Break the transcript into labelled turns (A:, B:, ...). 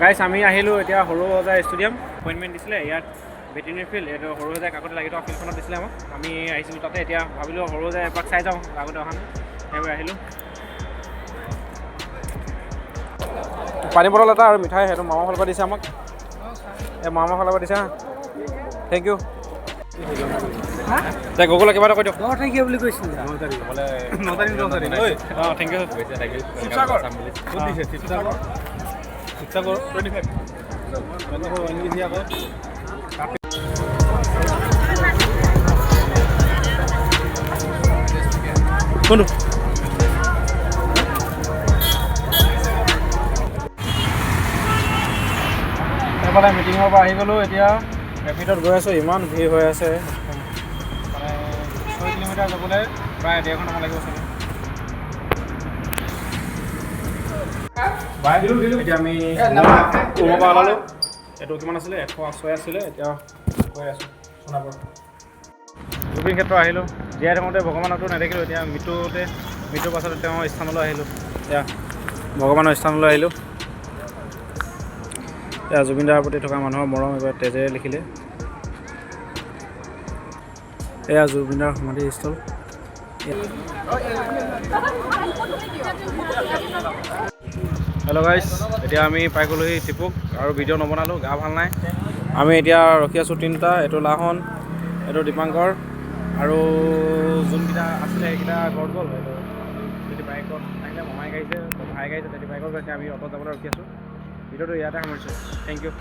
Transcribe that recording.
A: গাইছ আমি আহিলোঁ এতিয়া সৰুসজাই ষ্টেডিয়াম এপইণ্টমেণ্ট দিছিলে ইয়াত ভেটেৰিনেৰী ফিল্ড এইটো সৰুসজাই কাকতে লাগি থকা ফিল্ডখনত দিছিলে আমাক আমি আহিছিলোঁ তাতে এতিয়া ভাবিলোঁ সৰুসজাই এপাক চাই যাওঁ আগতে অহা নাই সেইবাবে আহিলোঁ পানী বটল এটা আৰু মিঠাই সেইটো মামাৰ ফালৰ পৰা দিছে আমাক এই মামাৰ ফালৰ পৰা দিছে থেংক ইউ দে গগলৈ কিবা এটা কৈ দিয়ক
B: থেংক ইউ বুলি কৈছিল
A: অঁ থেংক ইউ কোনটো এইফালে মিটিঙৰ পৰা আহি গ'লোঁ এতিয়া ৰেপিডত গৈ আছোঁ ইমান ভিৰ হৈ আছে মানে 6 কিলোমিটাৰ যাবলৈ প্ৰায় 1.5 ঘণ্টামান লাগিব চাগে এতিয়া আমি ৰুমৰ পৰা ওলালোঁ এইটো কিমান আছিলে 106 আছিলে এতিয়া গৈ আছোঁ সোণাপুৰ জুবিন ক্ষেত্ৰ আহিলোঁ জীয়াই থাকোঁতে ভগৱানকতো নেদেখিলোঁ এতিয়া মৃত্যুৰ পাছত তেওঁৰ স্থানলৈ আহিলোঁ এতিয়া ভগৱানৰ স্থানলৈ আহিলোঁ এতিয়া জুবিন দাৰ প্ৰতি থকা মানুহৰ মৰম এইবাৰ তেজেৰে লিখিলে এয়া জুবিন দাৰ সমাধিস্থল হেল্ল' গাইছ এতিয়া আমি পাই গ'লোহি টিপুক আৰু ভিডিঅ' নবনালোঁ গা ভাল নাই আমি এতিয়া ৰখি আছোঁ তিনিটা এইটো লাহন এইটো দীপাংকৰ আৰু যোনকেইটা আছিলে সেইকেইটা ঘৰত গ'ল এইটো যদি বাইকত আহিলে মমাই গাইছে ভাই গাইছে তেতি বাইকত গৈছে আমি অটত যাবলৈ ৰখি আছোঁ ভিডিঅ'টো ইয়াতে সামৰিছোঁ থেংক ইউ